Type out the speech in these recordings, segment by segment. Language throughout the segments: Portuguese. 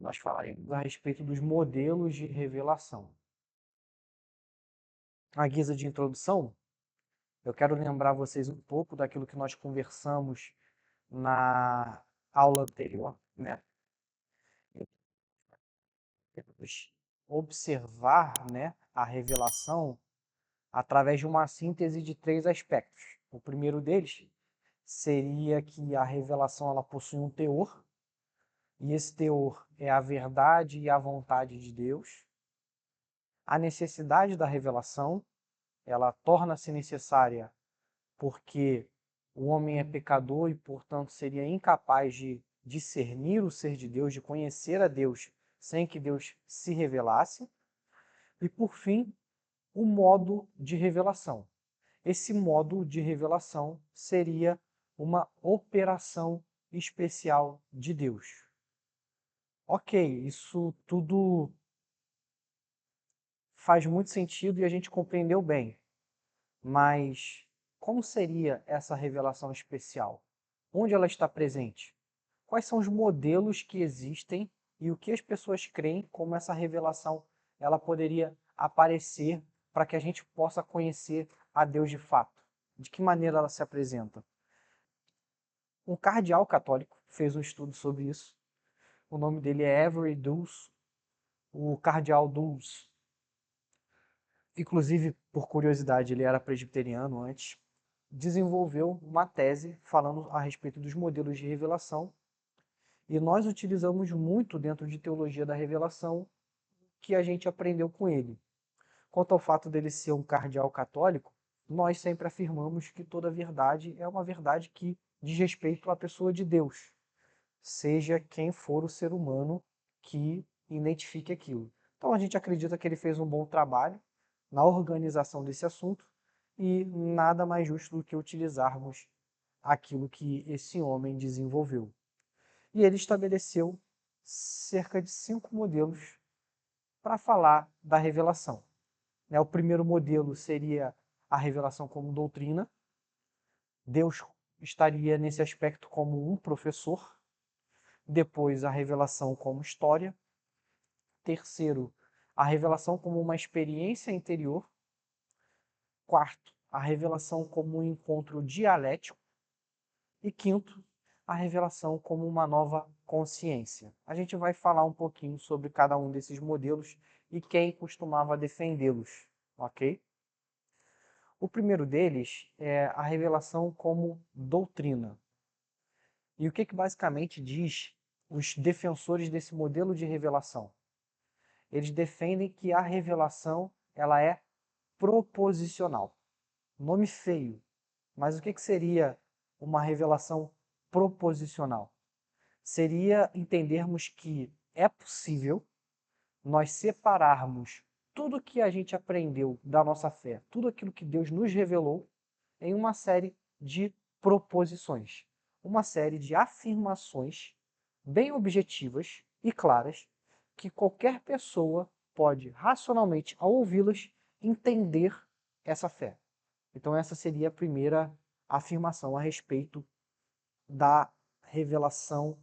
nós falaremos a respeito dos modelos de revelação. À guisa de introdução, eu quero lembrar vocês um pouco daquilo que nós conversamos na aula anterior, né? Temos observar, né, a revelação através de uma síntese de 3 aspectos. O primeiro deles seria que a revelação ela possui um teor, e esse teor é a verdade e a vontade de Deus. A necessidade da revelação, ela torna-se necessária porque o homem é pecador e, portanto, seria incapaz de discernir o ser de Deus, de conhecer a Deus sem que Deus se revelasse. E, por fim, o modo de revelação. Esse modo de revelação seria uma operação especial de Deus. Ok, isso tudo faz muito sentido e a gente compreendeu bem. Mas como seria essa revelação especial? Onde ela está presente? Quais são os modelos que existem e o que as pessoas creem como essa revelação ela poderia aparecer para que a gente possa conhecer a Deus de fato? De que maneira ela se apresenta? Um cardeal católico fez um estudo sobre isso. O nome dele é Avery Dulles, o cardeal Dulles. Inclusive, por curiosidade, ele era presbiteriano antes. Desenvolveu uma tese falando a respeito dos modelos de revelação. E nós utilizamos muito dentro de teologia da revelação que a gente aprendeu com ele. Quanto ao fato dele ser um cardeal católico, nós sempre afirmamos que toda verdade é uma verdade que diz respeito à pessoa de Deus, seja quem for o ser humano que identifique aquilo. Então a gente acredita que ele fez um bom trabalho na organização desse assunto e nada mais justo do que utilizarmos aquilo que esse homem desenvolveu. E ele estabeleceu cerca de 5 modelos para falar da revelação. O primeiro modelo seria a revelação como doutrina. Deus estaria nesse aspecto como um professor. Depois, a revelação como história. Terceiro, a revelação como uma experiência interior. Quarto, a revelação como um encontro dialético. E quinto, a revelação como uma nova consciência. A gente vai falar um pouquinho sobre cada um desses modelos e quem costumava defendê-los, ok? O primeiro deles é a revelação como doutrina. E o que basicamente diz os defensores desse modelo de revelação? Eles defendem que a revelação ela é proposicional. Nome feio, mas o que seria uma revelação proposicional? Seria entendermos que é possível nós separarmos tudo que a gente aprendeu da nossa fé, tudo aquilo que Deus nos revelou, em uma série de proposições, uma série de afirmações bem objetivas e claras que qualquer pessoa pode racionalmente, ao ouvi-las, entender essa fé. Então essa seria a primeira afirmação a respeito da revelação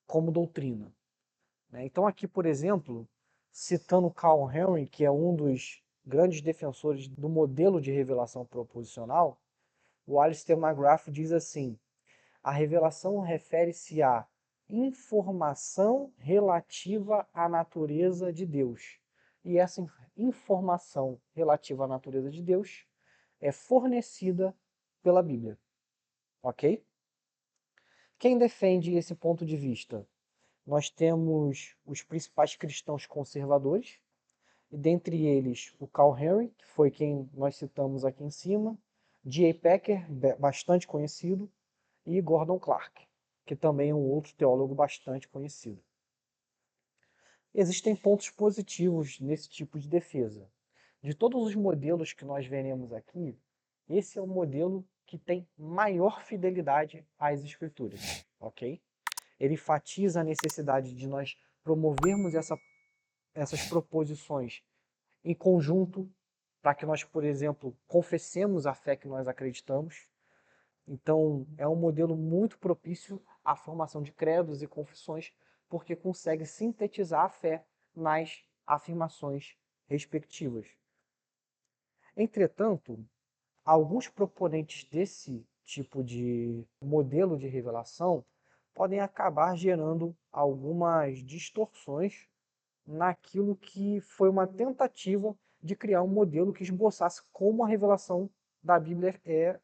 como doutrina. Então aqui, por exemplo, citando Carl Henry, que é um dos grandes defensores do modelo de revelação proposicional, o Alistair McGrath diz assim: a revelação refere-se à informação relativa à natureza de Deus. E essa informação relativa à natureza de Deus é fornecida pela Bíblia. Ok? Quem defende esse ponto de vista? Nós temos os principais cristãos conservadores, e dentre eles o Carl Henry, que foi quem nós citamos aqui em cima, D.A. Packer, bastante conhecido, e Gordon Clark, que também é um outro teólogo bastante conhecido. Existem pontos positivos nesse tipo de defesa. De todos os modelos que nós veremos aqui, esse é o modelo que tem maior fidelidade às escrituras, ok? Ele enfatiza a necessidade de nós promovermos essas proposições em conjunto, para que nós, por exemplo, confessemos a fé que nós acreditamos. Então, é um modelo muito propício à formação de credos e confissões, porque consegue sintetizar a fé nas afirmações respectivas. Entretanto, alguns proponentes desse tipo de modelo de revelação podem acabar gerando algumas distorções naquilo que foi uma tentativa de criar um modelo que esboçasse como a revelação da Bíblia é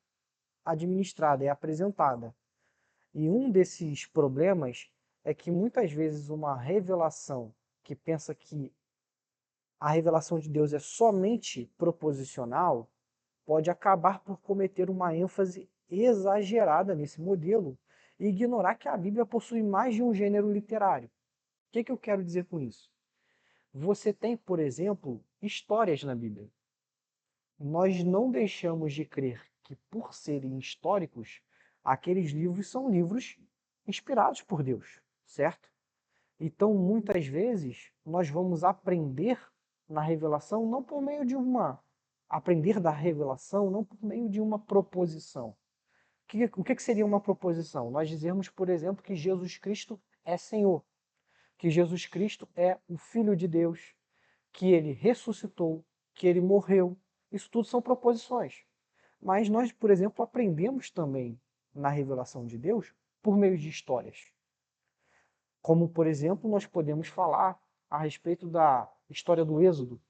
administrada, é apresentada. E um desses problemas é que muitas vezes uma revelação que pensa que a revelação de Deus é somente proposicional pode acabar por cometer uma ênfase exagerada nesse modelo e ignorar que a Bíblia possui mais de um gênero literário. O que eu quero dizer com isso? Você tem, por exemplo, histórias na Bíblia. Nós não deixamos de crer que, por serem históricos, aqueles livros são livros inspirados por Deus, certo? Então, muitas vezes, nós vamos aprender na revelação não por meio de aprender da revelação não por meio de uma proposição. O que seria uma proposição? Nós dizermos, por exemplo, que Jesus Cristo é Senhor, que Jesus Cristo é o Filho de Deus, que ele ressuscitou, que ele morreu. Isso tudo são proposições. Mas nós, por exemplo, aprendemos também na revelação de Deus por meio de histórias. Como, por exemplo, nós podemos falar a respeito da história do Êxodo,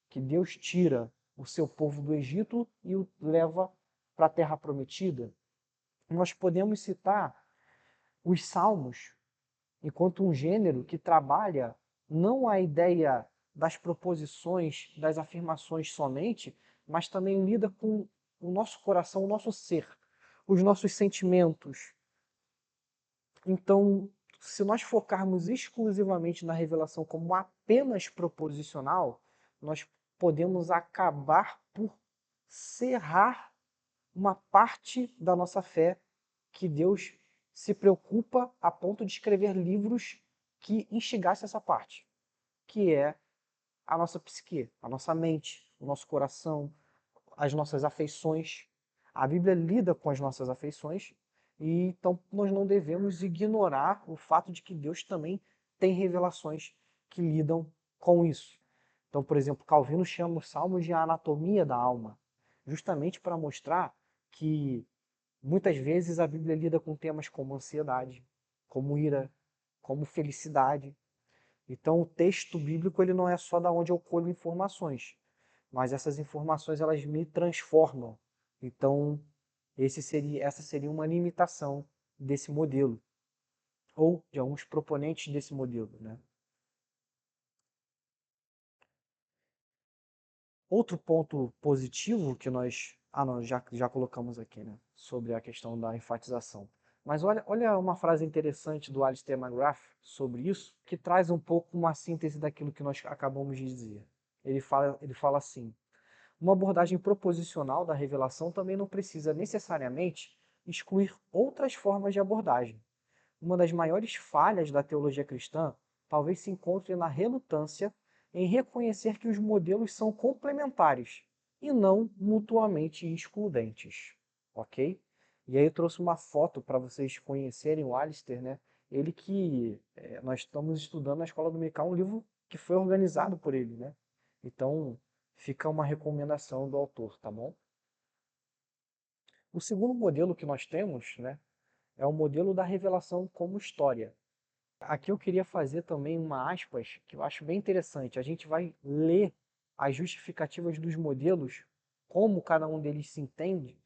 que Deus tira o seu povo do Egito e o leva para a Terra Prometida. Nós podemos citar os Salmos enquanto um gênero que trabalha não a ideia das proposições, das afirmações somente, mas também lida com o nosso coração, o nosso ser, os nossos sentimentos. Então, se nós focarmos exclusivamente na revelação como apenas proposicional, nós podemos acabar por cerrar uma parte da nossa fé que Deus se preocupa a ponto de escrever livros que instigassem essa parte, que é a nossa psique, a nossa mente, o nosso coração, as nossas afeições. A Bíblia lida com as nossas afeições e então nós não devemos ignorar o fato de que Deus também tem revelações que lidam com isso. Então, por exemplo, Calvino chama os salmos de anatomia da alma, justamente para mostrar que muitas vezes a Bíblia lida com temas como ansiedade, como ira, como felicidade. Então, o texto bíblico ele não é só da onde eu colho informações, mas essas informações elas me transformam. Então, essa seria uma limitação desse modelo, ou de alguns proponentes desse modelo, né? Outro ponto positivo que nós já colocamos aqui, né, sobre a questão da enfatização. Mas olha uma frase interessante do Alistair McGrath sobre isso, que traz um pouco uma síntese daquilo que nós acabamos de dizer. Ele fala assim: uma abordagem proposicional da revelação também não precisa necessariamente excluir outras formas de abordagem. Uma das maiores falhas da teologia cristã talvez se encontre na relutância em reconhecer que os modelos são complementares e não mutuamente excludentes, ok? E aí eu trouxe uma foto para vocês conhecerem o Alistair, né? Ele que nós estamos estudando na Escola Dominical um livro que foi organizado por ele, né? Então fica uma recomendação do autor, tá bom? O segundo modelo que nós temos, né, é o modelo da revelação como história. Aqui eu queria fazer também uma aspas que eu acho bem interessante. A gente vai ler as justificativas dos modelos, como cada um deles se entende,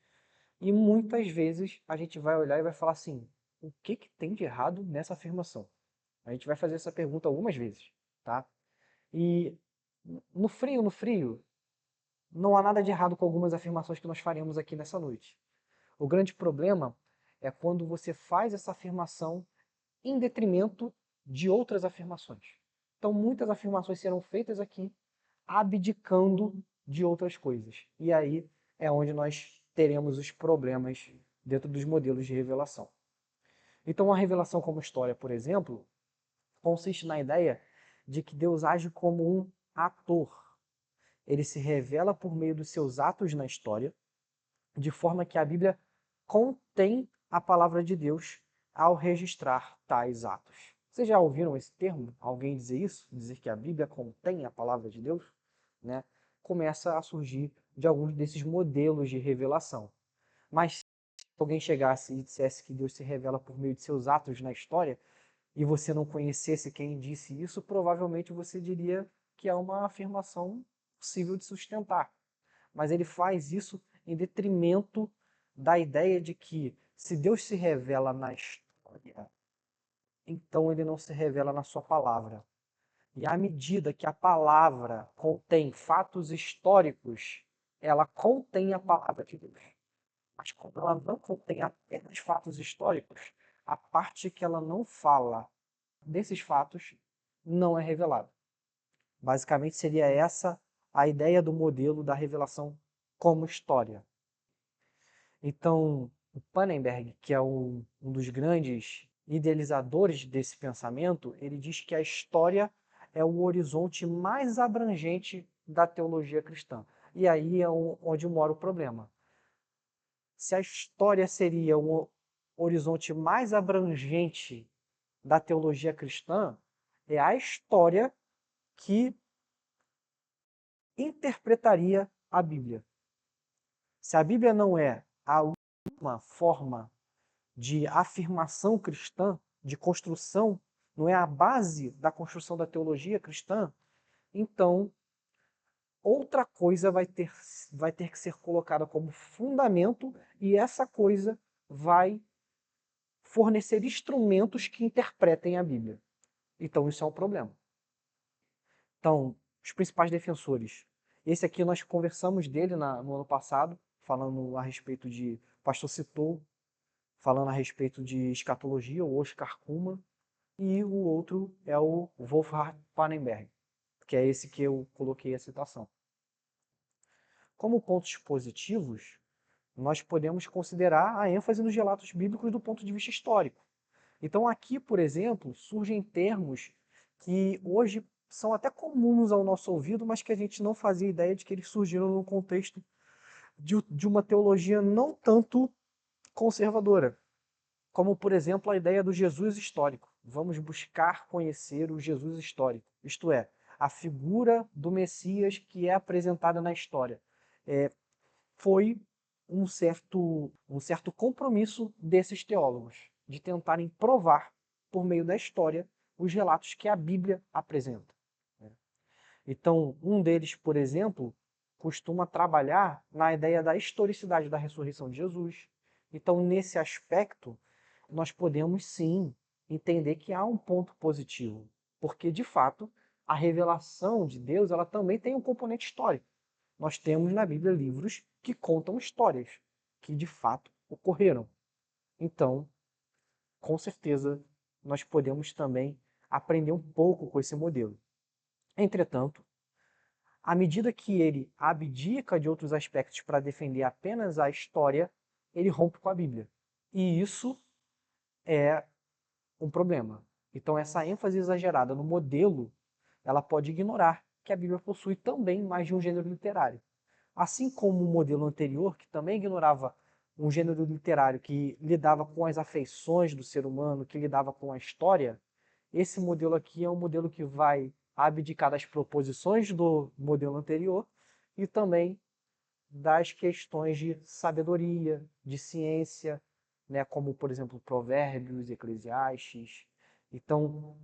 e muitas vezes a gente vai olhar e vai falar assim: o que tem de errado nessa afirmação? A gente vai fazer essa pergunta algumas vezes, tá? E no frio, não há nada de errado com algumas afirmações que nós faremos aqui nessa noite. O grande problema é quando você faz essa afirmação em detrimento de outras afirmações. Então, muitas afirmações serão feitas aqui, abdicando de outras coisas. E aí é onde nós teremos os problemas dentro dos modelos de revelação. Então, a revelação como história, por exemplo, consiste na ideia de que Deus age como um ator. Ele se revela por meio dos seus atos na história, de forma que a Bíblia contém a palavra de Deus ao registrar tais atos. Vocês já ouviram esse termo? Alguém dizer isso? Dizer que a Bíblia contém a palavra de Deus? Né? Começa a surgir de alguns desses modelos de revelação. Mas se alguém chegasse e dissesse que Deus se revela por meio de seus atos na história, e você não conhecesse quem disse isso, provavelmente você diria que é uma afirmação possível de sustentar. Mas ele faz isso em detrimento da ideia de que se Deus se revela na história, então ele não se revela na sua palavra. E à medida que a palavra contém fatos históricos, ela contém a palavra de Deus. Mas quando ela não contém apenas fatos históricos, a parte que ela não fala desses fatos não é revelada. Basicamente seria essa a ideia do modelo da revelação como história. Então, o Pannenberg, que é um dos grandes idealizadores desse pensamento, ele diz que a história é o horizonte mais abrangente da teologia cristã. E aí é onde mora o problema. Se a história seria um horizonte mais abrangente da teologia cristã, é a história que interpretaria a Bíblia. Se a Bíblia não é a última forma de afirmação cristã, de construção, não é a base da construção da teologia cristã, então outra coisa vai ter que ser colocada como fundamento e essa coisa vai fornecer instrumentos que interpretem a Bíblia. Então isso é um problema. Então, os principais defensores. Esse aqui nós conversamos dele no ano passado, falando a respeito de, o pastor citou, falando a respeito de escatologia, o Oscar Kuhlmann, e o outro é o Wolfhard Pannenberg, que é esse que eu coloquei a citação. Como pontos positivos, nós podemos considerar a ênfase nos relatos bíblicos do ponto de vista histórico. Então aqui, por exemplo, surgem termos que hoje são até comuns ao nosso ouvido, mas que a gente não fazia ideia de que eles surgiram no contexto de uma teologia não tanto conservadora, como, por exemplo, a ideia do Jesus histórico. Vamos buscar conhecer o Jesus histórico, isto é, a figura do Messias que é apresentada na história. Foi um certo compromisso desses teólogos, de tentarem provar, por meio da história, os relatos que a Bíblia apresenta. Então, um deles, por exemplo, costuma trabalhar na ideia da historicidade da ressurreição de Jesus. Então, nesse aspecto, nós podemos sim entender que há um ponto positivo, porque de fato a revelação de Deus ela também tem um componente histórico. Nós temos na Bíblia livros que contam histórias que de fato ocorreram. Então, com certeza, nós podemos também aprender um pouco com esse modelo. Entretanto, à medida que ele abdica de outros aspectos para defender apenas a história, ele rompe com a Bíblia. E isso é um problema. Então, essa ênfase exagerada no modelo, ela pode ignorar que a Bíblia possui também mais de um gênero literário. Assim como o modelo anterior, que também ignorava um gênero literário que lidava com as afeições do ser humano, que lidava com a história, esse modelo aqui é um modelo que vai abdicar das proposições do modelo anterior e também das questões de sabedoria, de ciência, né, como, por exemplo, Provérbios, Eclesiastes. Então,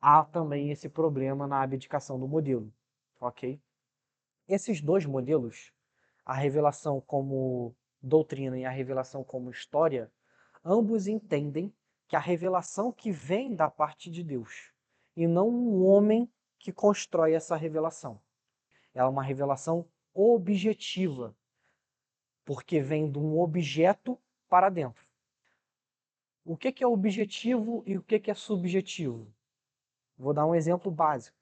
há também esse problema na abdicação do modelo, ok? Esses dois modelos, a revelação como doutrina e a revelação como história, ambos entendem que a revelação que vem da parte de Deus, e não um homem que constrói essa revelação. Ela é uma revelação objetiva, porque vem de um objeto para dentro. O que é objetivo e o que é subjetivo? Vou dar um exemplo básico.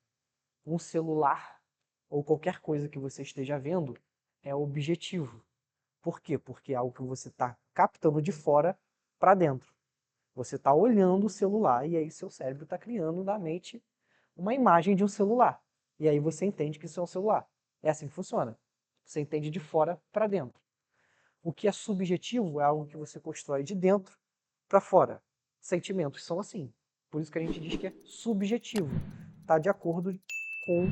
Um celular ou qualquer coisa que você esteja vendo é objetivo. Por quê? Porque é algo que você está captando de fora para dentro. Você está olhando o celular e aí seu cérebro está criando na mente uma imagem de um celular. E aí você entende que isso é um celular. É assim que funciona. Você entende de fora para dentro. O que é subjetivo é algo que você constrói de dentro para fora. Sentimentos são assim. Por isso que a gente diz que é subjetivo. Está de acordo com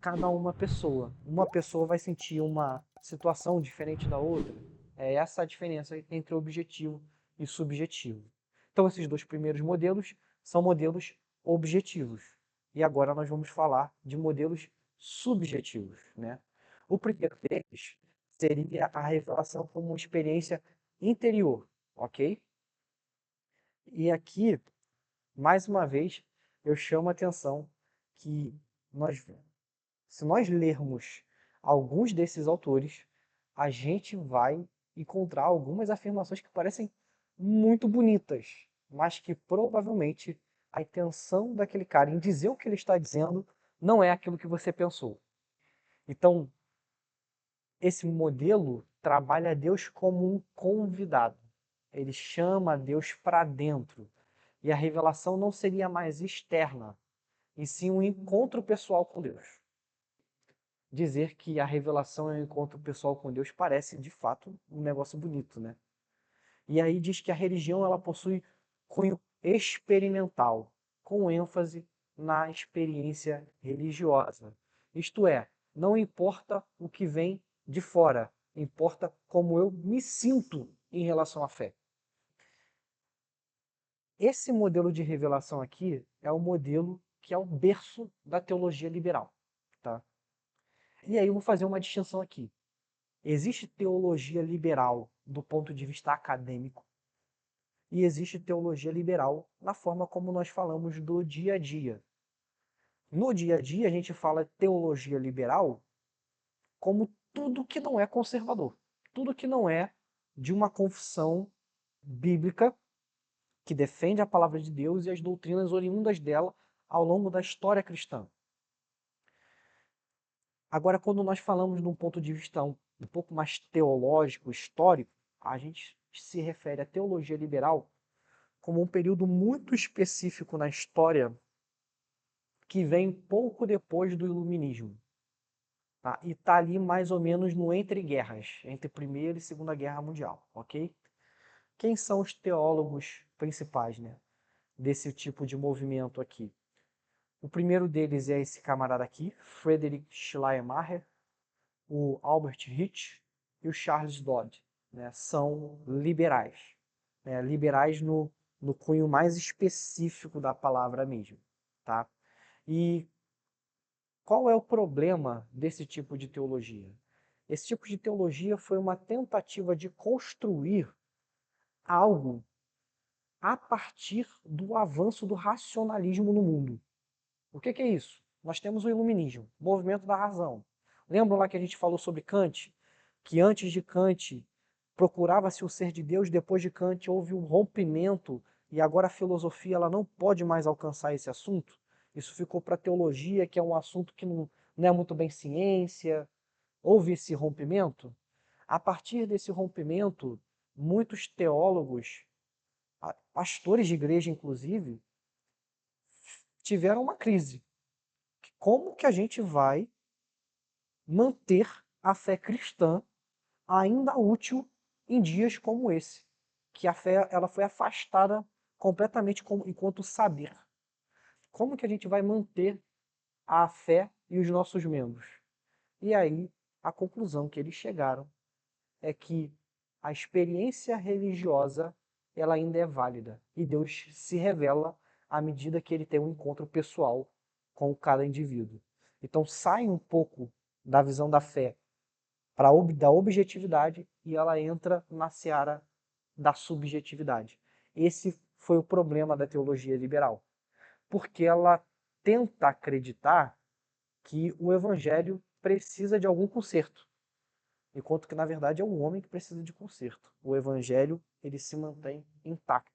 cada uma pessoa. Uma pessoa vai sentir uma situação diferente da outra. É essa a diferença entre objetivo e subjetivo. Então, esses dois primeiros modelos são modelos objetivos. E agora nós vamos falar de modelos subjetivos, né? O primeiro deles seria a revelação como uma experiência interior, ok? E aqui, mais uma vez, eu chamo a atenção que nós, se nós lermos alguns desses autores, a gente vai encontrar algumas afirmações que parecem muito bonitas, mas que provavelmente a intenção daquele cara em dizer o que ele está dizendo não é aquilo que você pensou. Então, esse modelo trabalha Deus como um convidado. Ele chama Deus para dentro. E a revelação não seria mais externa, e sim um encontro pessoal com Deus. Dizer que a revelação é um encontro pessoal com Deus parece, de fato, um negócio bonito, né? E aí diz que a religião ela possui cunho experimental, com ênfase na experiência religiosa. Isto é, não importa o que vem de fora, importa como eu me sinto em relação à fé. Esse modelo de revelação aqui é o modelo que é o berço da teologia liberal, tá? E aí eu vou fazer uma distinção aqui. Existe teologia liberal do ponto de vista acadêmico e existe teologia liberal na forma como nós falamos do dia a dia. No dia a dia a gente fala teologia liberal como tudo que não é conservador, tudo que não é de uma confissão bíblica que defende a palavra de Deus e as doutrinas oriundas dela ao longo da história cristã. Agora, quando nós falamos de um ponto de vista um pouco mais teológico, histórico, a gente se refere à teologia liberal como um período muito específico na história que vem pouco depois do Iluminismo. Tá? E está ali mais ou menos no entre-guerras, entre Primeira e Segunda Guerra Mundial, ok? Quem são os teólogos principais, né, desse tipo de movimento aqui? O primeiro deles é esse camarada aqui, Friedrich Schleiermacher, o Albert Hitch e o Charles Dodd, né? São liberais, né? Liberais no cunho mais específico da palavra mesmo, tá? E qual é o problema desse tipo de teologia? Esse tipo de teologia foi uma tentativa de construir algo a partir do avanço do racionalismo no mundo. O que é isso? Nós temos o iluminismo, o movimento da razão. Lembram lá que a gente falou sobre Kant? Que antes de Kant procurava-se o ser de Deus, depois de Kant houve um rompimento e agora a filosofia ela não pode mais alcançar esse assunto? Isso ficou para a teologia, que é um assunto que não é muito bem ciência. Houve esse rompimento? A partir desse rompimento, muitos teólogos, pastores de igreja inclusive, tiveram uma crise. Como que a gente vai manter a fé cristã ainda útil em dias como esse? Que a fé ela foi afastada completamente enquanto saber. Como que a gente vai manter a fé e os nossos membros? E aí, a conclusão que eles chegaram é que a experiência religiosa ela ainda é válida e Deus se revela à medida que ele tem um encontro pessoal com cada indivíduo. Então sai um pouco da visão da fé para da objetividade e ela entra na seara da subjetividade. Esse foi o problema da teologia liberal, porque ela tenta acreditar que o evangelho precisa de algum conserto, enquanto que na verdade é o homem que precisa de conserto. O evangelho ele se mantém intacto.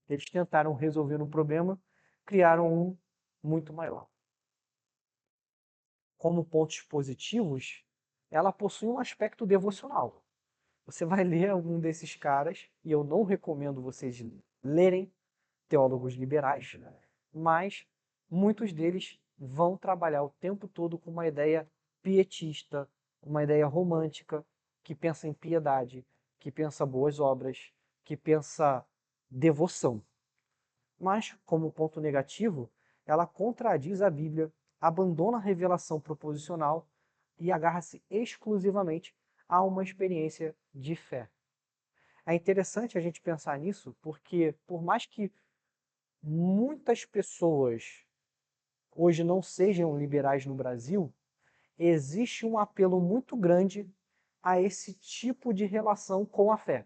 Eles tentaram resolver um problema, criaram um muito maior. Como pontos positivos, ela possui um aspecto devocional. Você vai ler algum desses caras, e eu não recomendo vocês lerem teólogos liberais, mas muitos deles vão trabalhar o tempo todo com uma ideia pietista, uma ideia romântica, que pensa em piedade, que pensa boas obras, que pensa devoção. Mas, como ponto negativo, ela contradiz a Bíblia, abandona a revelação proposicional e agarra-se exclusivamente a uma experiência de fé. É interessante a gente pensar nisso, porque por mais que muitas pessoas hoje não sejam liberais no Brasil, existe um apelo muito grande a esse tipo de relação com a fé.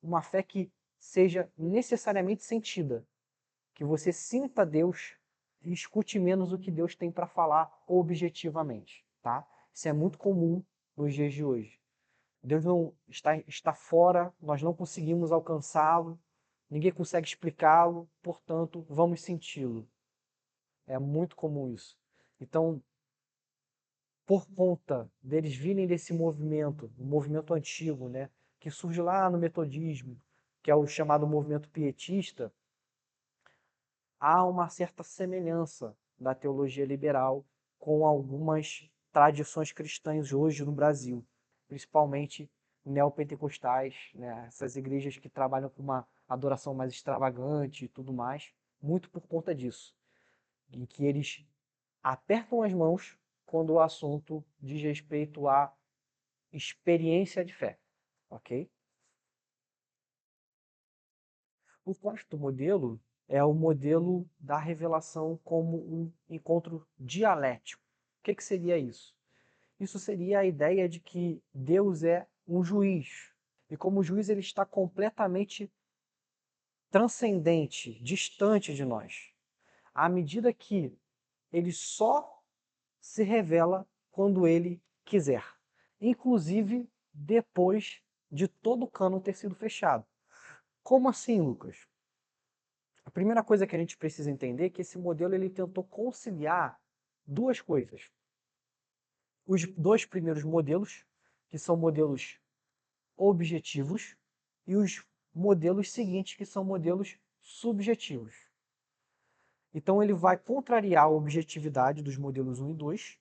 Uma fé que seja necessariamente sentida, que você sinta Deus e escute menos o que Deus tem para falar objetivamente, tá? Isso é muito comum nos dias de hoje. Deus não está fora, nós não conseguimos alcançá-lo, ninguém consegue explicá-lo, portanto, vamos senti-lo. É muito comum isso. Então, por conta deles virem desse movimento, um movimento antigo, né, que surge lá no metodismo, que é o chamado movimento pietista, há uma certa semelhança da teologia liberal com algumas tradições cristãs hoje no Brasil, principalmente neopentecostais, né? Essas igrejas que trabalham com uma adoração mais extravagante e tudo mais, muito por conta disso, em que eles apertam as mãos quando o assunto diz respeito à experiência de fé, ok? O quarto modelo é o modelo da revelação como um encontro dialético. O que seria isso? Isso seria a ideia de que Deus é um juiz. E como juiz, ele está completamente transcendente, distante de nós. À medida que ele só se revela quando ele quiser. Inclusive depois de todo o cano ter sido fechado. Como assim, Lucas? A primeira coisa que a gente precisa entender é que esse modelo ele tentou conciliar duas coisas. Os dois primeiros modelos, que são modelos objetivos, e os modelos seguintes, que são modelos subjetivos. Então ele vai contrariar a objetividade dos modelos 1 e 2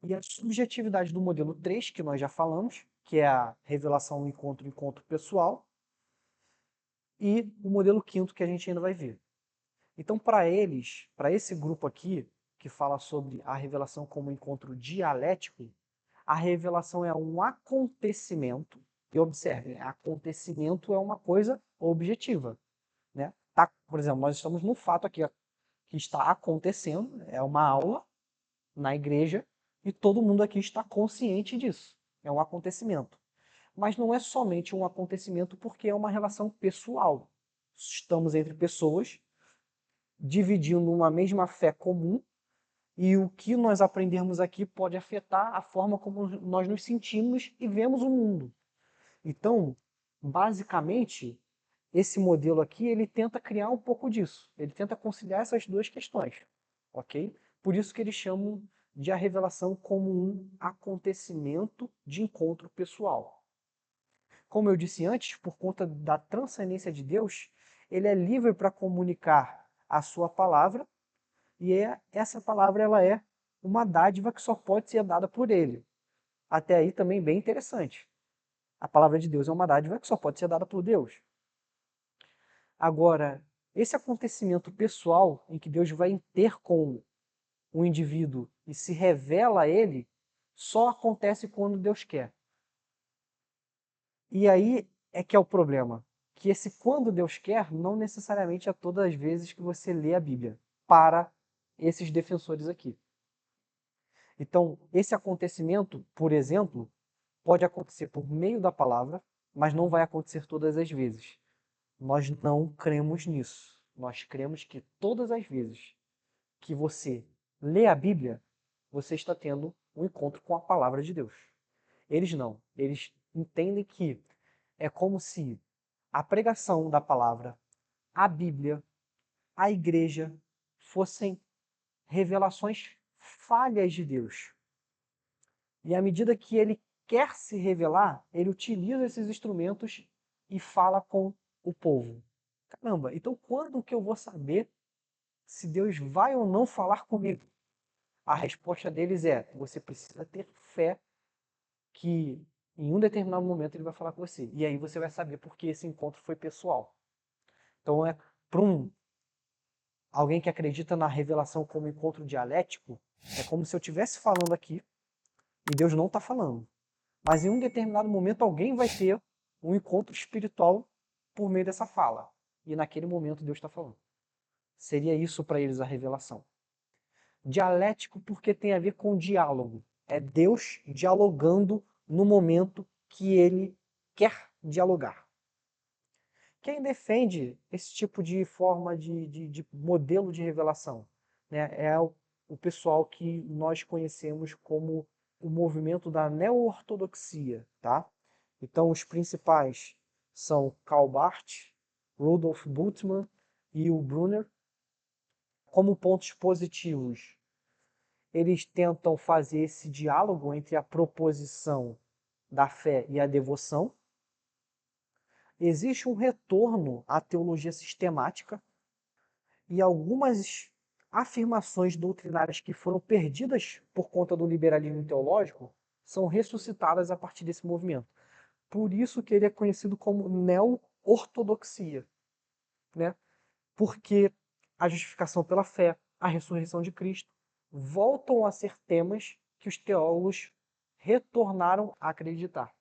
e a subjetividade do modelo 3, que nós já falamos, que é a revelação encontro pessoal, e o modelo quinto que a gente ainda vai ver. Então, para eles, para esse grupo aqui, que fala sobre a revelação como encontro dialético, a revelação é um acontecimento, e observe, acontecimento é uma coisa objetiva. Né? Tá, por exemplo, nós estamos num fato aqui que está acontecendo, é uma aula na igreja, e todo mundo aqui está consciente disso. É um acontecimento. Mas não é somente um acontecimento porque é uma relação pessoal. Estamos entre pessoas dividindo uma mesma fé comum e o que nós aprendermos aqui pode afetar a forma como nós nos sentimos e vemos o mundo. Então, basicamente, esse modelo aqui, ele tenta criar um pouco disso. Ele tenta conciliar essas duas questões, ok? Por isso que eles chamam de a revelação como um acontecimento de encontro pessoal. Como eu disse antes, por conta da transcendência de Deus, ele é livre para comunicar a sua palavra e essa palavra ela é uma dádiva que só pode ser dada por ele. Até aí também bem interessante. A palavra de Deus é uma dádiva que só pode ser dada por Deus. Agora, esse acontecimento pessoal em que Deus vai ter com o indivíduo e se revela a ele, só acontece quando Deus quer. E aí é que é o problema, que esse quando Deus quer não necessariamente é todas as vezes que você lê a Bíblia, para esses defensores aqui. Então, esse acontecimento, por exemplo, pode acontecer por meio da palavra, mas não vai acontecer todas as vezes. Nós não cremos nisso. Nós cremos que todas as vezes que você lê a Bíblia, você está tendo um encontro com a palavra de Deus. Eles não. Eles entendem que é como se a pregação da palavra, a Bíblia, a igreja fossem revelações falhas de Deus. E à medida que ele quer se revelar, ele utiliza esses instrumentos e fala com o povo. Caramba, então quando que eu vou saber se Deus vai ou não falar comigo? A resposta deles é: você precisa ter fé que em um determinado momento ele vai falar com você. E aí você vai saber porque esse encontro foi pessoal. Então é para um alguém que acredita na revelação como encontro dialético, é como se eu estivesse falando aqui e Deus não está falando. Mas em um determinado momento alguém vai ter um encontro espiritual por meio dessa fala. E naquele momento Deus está falando. Seria isso para eles a revelação. Dialético porque tem a ver com diálogo. É Deus dialogando no momento que ele quer dialogar. Quem defende esse tipo de forma de modelo de revelação, né, é o pessoal que nós conhecemos como o movimento da neo-ortodoxia, tá? Então, os principais são Karl Barth, Rudolf Bultmann e o Brunner. Como pontos positivos, eles tentam fazer esse diálogo entre a proposição da fé e a devoção. Existe um retorno à teologia sistemática e algumas afirmações doutrinárias que foram perdidas por conta do liberalismo teológico são ressuscitadas a partir desse movimento. Por isso que ele é conhecido como neo-ortodoxia, né? Porque a justificação pela fé, a ressurreição de Cristo, voltam a ser temas que os teólogos retornaram a acreditar.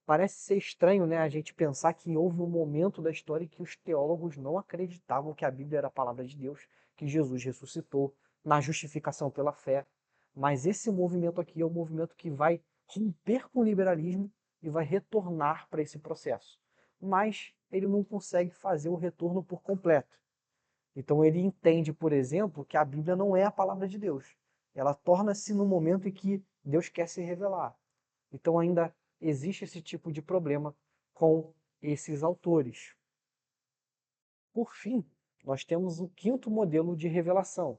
Parece ser estranho, né, a gente pensar que houve um momento da história em que os teólogos não acreditavam que a Bíblia era a palavra de Deus, que Jesus ressuscitou, na justificação pela fé. Mas esse movimento aqui é um movimento que vai romper com o liberalismo e vai retornar para esse processo. Mas ele não consegue fazer o retorno por completo. Então ele entende, por exemplo, que a Bíblia não é a palavra de Deus. Ela torna-se no momento em que Deus quer se revelar. Então ainda existe esse tipo de problema com esses autores. Por fim, nós temos o quinto modelo de revelação.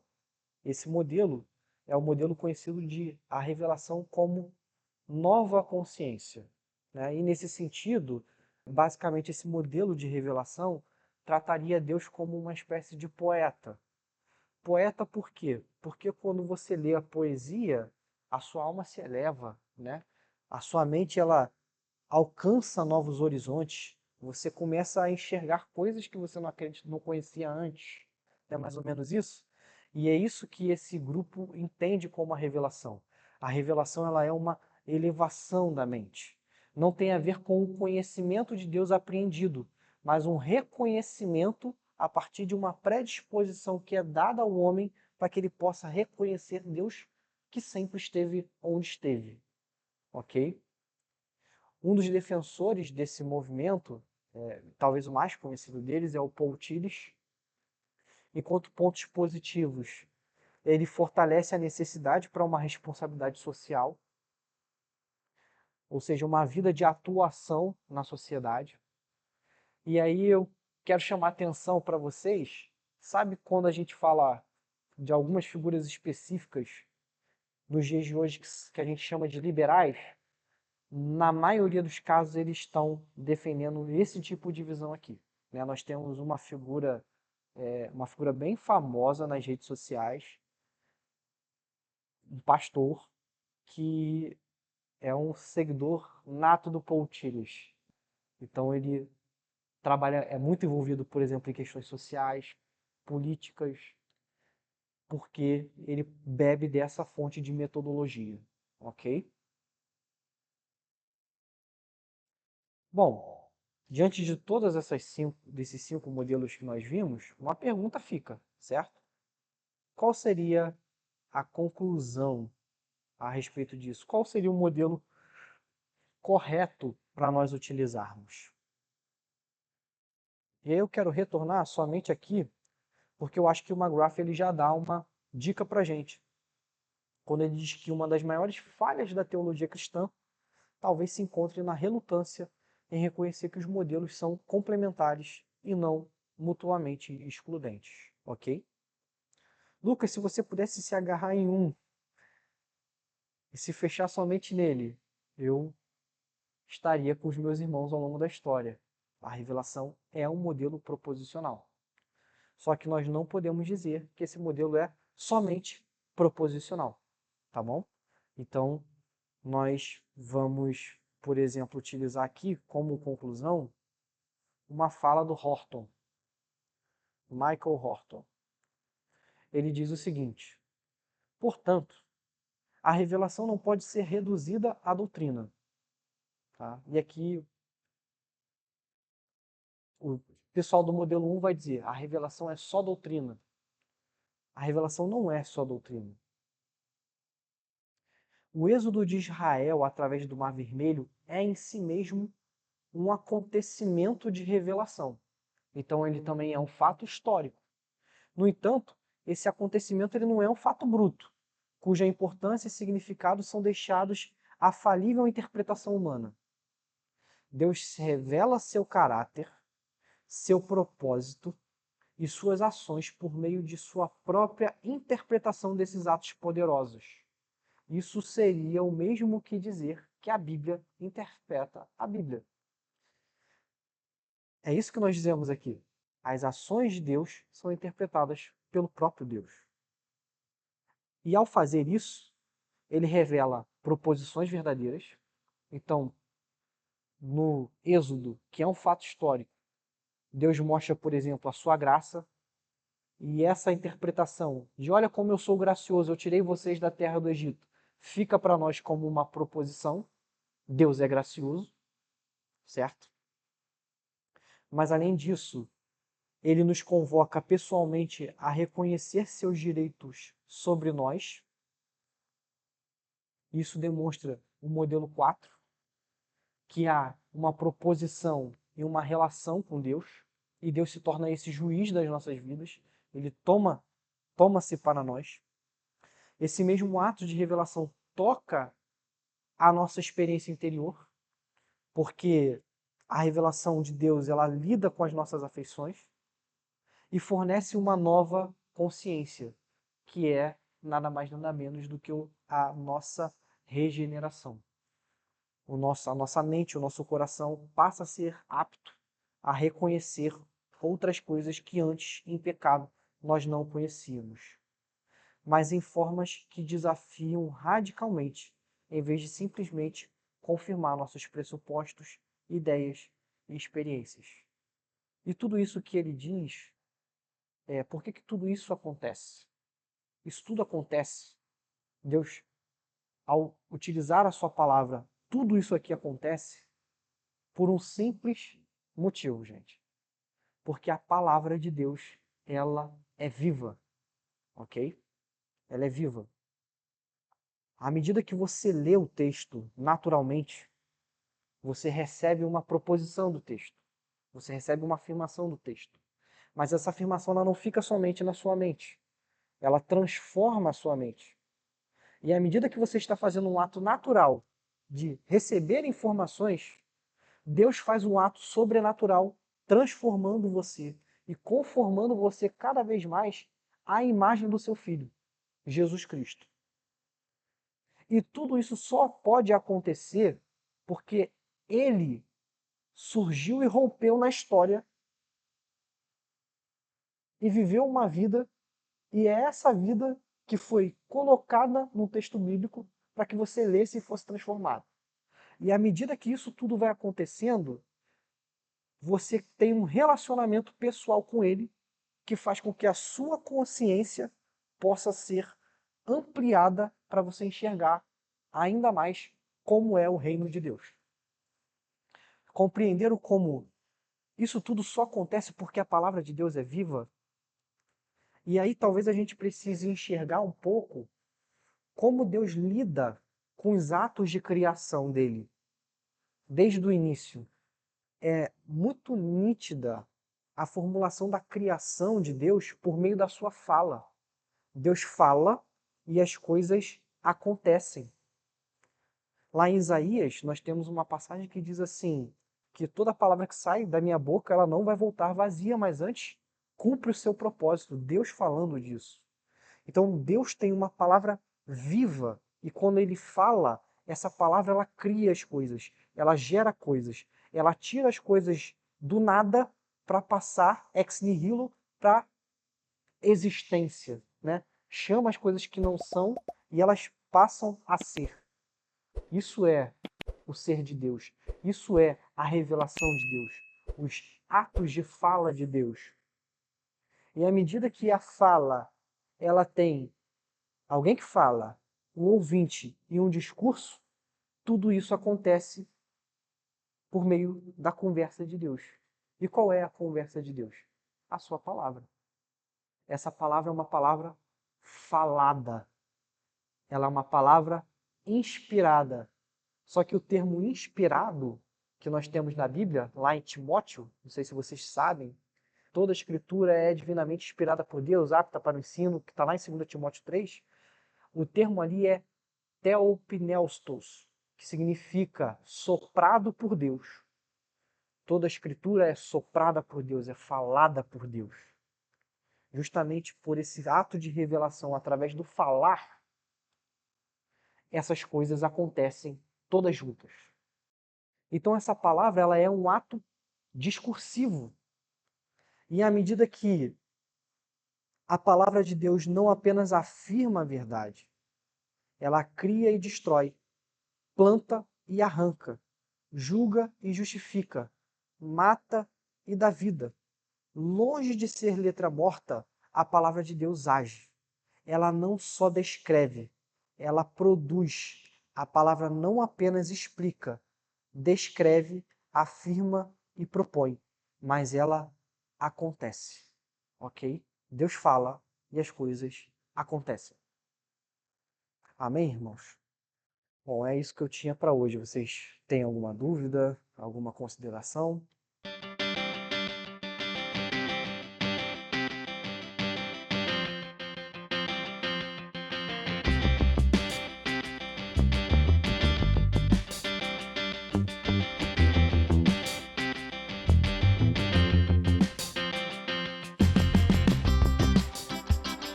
Esse modelo é o modelo conhecido de a revelação como nova consciência, né? E nesse sentido, basicamente esse modelo de revelação trataria Deus como uma espécie de poeta. Poeta por quê? Porque quando você lê a poesia, a sua alma se eleva, né? A sua mente ela alcança novos horizontes. Você começa a enxergar coisas que você não conhecia antes. É mais ou menos isso? E é isso que esse grupo entende como a revelação. A revelação ela é uma elevação da mente. Não tem a ver com o conhecimento de Deus apreendido, mas um reconhecimento a partir de uma predisposição que é dada ao homem para que ele possa reconhecer Deus que sempre esteve onde esteve. Ok? Um dos defensores desse movimento, talvez o mais conhecido deles, é o Paul Tillich. Enquanto pontos positivos, ele fortalece a necessidade para uma responsabilidade social, ou seja, uma vida de atuação na sociedade. E aí eu quero chamar atenção para vocês, sabe quando a gente fala de algumas figuras específicas nos dias de hoje que a gente chama de liberais? Na maioria dos casos eles estão defendendo esse tipo de visão aqui, né? Nós temos uma figura bem famosa nas redes sociais, um pastor que é um seguidor nato do Paul Tillich. Então ele é muito envolvido, por exemplo, em questões sociais, políticas, porque ele bebe dessa fonte de metodologia, ok? Bom, diante de todas desses cinco modelos que nós vimos, uma pergunta fica, certo? Qual seria a conclusão a respeito disso? Qual seria o modelo correto para nós utilizarmos? E aí eu quero retornar somente aqui, porque eu acho que o McGrath ele já dá uma dica para a gente, quando ele diz que uma das maiores falhas da teologia cristã talvez se encontre na relutância em reconhecer que os modelos são complementares e não mutuamente excludentes, ok? Lucas, se você pudesse se agarrar em um e se fechar somente nele, eu estaria com os meus irmãos ao longo da história. A revelação é um modelo proposicional. Só que nós não podemos dizer que esse modelo é somente proposicional, tá bom? Então, nós vamos, por exemplo, utilizar aqui como conclusão uma fala do Horton. Michael Horton. Ele diz o seguinte: portanto, a revelação não pode ser reduzida à doutrina. Tá? E aqui o pessoal do modelo 1 vai dizer: a revelação é só doutrina. A revelação não é só doutrina. O êxodo de Israel através do Mar Vermelho é em si mesmo um acontecimento de revelação. Então ele também é um fato histórico. No entanto, esse acontecimento ele não é um fato bruto, cuja importância e significado são deixados à falível interpretação humana. Deus revela seu caráter, seu propósito e suas ações por meio de sua própria interpretação desses atos poderosos. Isso seria o mesmo que dizer que a Bíblia interpreta a Bíblia. É isso que nós dizemos aqui. As ações de Deus são interpretadas pelo próprio Deus. E ao fazer isso, ele revela proposições verdadeiras. Então, no Êxodo, que é um fato histórico, Deus mostra, por exemplo, a sua graça. E essa interpretação de olha como eu sou gracioso, eu tirei vocês da terra do Egito, fica para nós como uma proposição. Deus é gracioso, certo? Mas além disso, ele nos convoca pessoalmente a reconhecer seus direitos sobre nós. Isso demonstra o modelo 4, que há uma proposição e uma relação com Deus, e Deus se torna esse juiz das nossas vidas. Ele toma-se para nós. Esse mesmo ato de revelação toca a nossa experiência interior, porque a revelação de Deus ela lida com as nossas afeições e fornece uma nova consciência, que é nada mais nada menos do que a nossa regeneração. A nossa mente, o nosso coração passa a ser apto a reconhecer outras coisas que antes, em pecado, nós não conhecíamos, mas em formas que desafiam radicalmente, em vez de simplesmente confirmar nossos pressupostos, ideias e experiências. E tudo isso que ele diz, por que tudo isso acontece? Isso tudo acontece, Deus, ao utilizar a sua palavra, tudo isso aqui acontece por um simples motivo, gente. Porque a palavra de Deus, ela é viva, ok? Ela é viva. À medida que você lê o texto naturalmente, você recebe uma proposição do texto. Você recebe uma afirmação do texto. Mas essa afirmação ela não fica somente na sua mente. Ela transforma a sua mente. E à medida que você está fazendo um ato natural de receber informações, Deus faz um ato sobrenatural, transformando você e conformando você cada vez mais à imagem do seu Filho, Jesus Cristo. E tudo isso só pode acontecer porque ele surgiu e rompeu na história e viveu uma vida, e é essa vida que foi colocada no texto bíblico para que você lesse e fosse transformado. E à medida que isso tudo vai acontecendo, você tem um relacionamento pessoal com ele que faz com que a sua consciência possa ser ampliada para você enxergar ainda mais como é o reino de Deus. Compreender como isso tudo só acontece porque a palavra de Deus é viva. E aí talvez a gente precise enxergar um pouco como Deus lida com os atos de criação dele, desde o início. É muito nítida a formulação da criação de Deus por meio da sua fala. Deus fala e as coisas acontecem. Lá em Isaías, nós temos uma passagem que diz assim, que toda palavra que sai da minha boca, ela não vai voltar vazia, mas antes cumpre o seu propósito. Deus falando disso. Então Deus tem uma palavra viva e quando ele fala, essa palavra ela cria as coisas, ela gera coisas, ela tira as coisas do nada para passar ex nihilo para existência, né? Chama as coisas que não são e elas passam a ser. Isso é o ser de Deus. Isso é a revelação de Deus. Os atos de fala de Deus. E à medida que a fala, ela tem alguém que fala, um ouvinte e um discurso, tudo isso acontece por meio da conversa de Deus. E qual é a conversa de Deus? A sua palavra. Essa palavra é uma palavra falada. Ela é uma palavra inspirada. Só que o termo inspirado que nós temos na Bíblia, lá em Timóteo, não sei se vocês sabem, toda a escritura é divinamente inspirada por Deus, apta para o ensino, que está lá em 2 Timóteo 3. O termo ali é theopneustos, que significa soprado por Deus. Toda a escritura é soprada por Deus, é falada por Deus. Justamente por esse ato de revelação através do falar, essas coisas acontecem todas juntas. Então essa palavra ela é um ato discursivo. E à medida que a palavra de Deus não apenas afirma a verdade, ela cria e destrói, planta e arranca, julga e justifica, mata e dá vida. Longe de ser letra morta, a palavra de Deus age. Ela não só descreve, ela produz. A palavra não apenas explica, descreve, afirma e propõe, mas ela acontece. Ok? Deus fala e as coisas acontecem. Amém, irmãos? Bom, é isso que eu tinha para hoje. Vocês têm alguma dúvida, alguma consideração?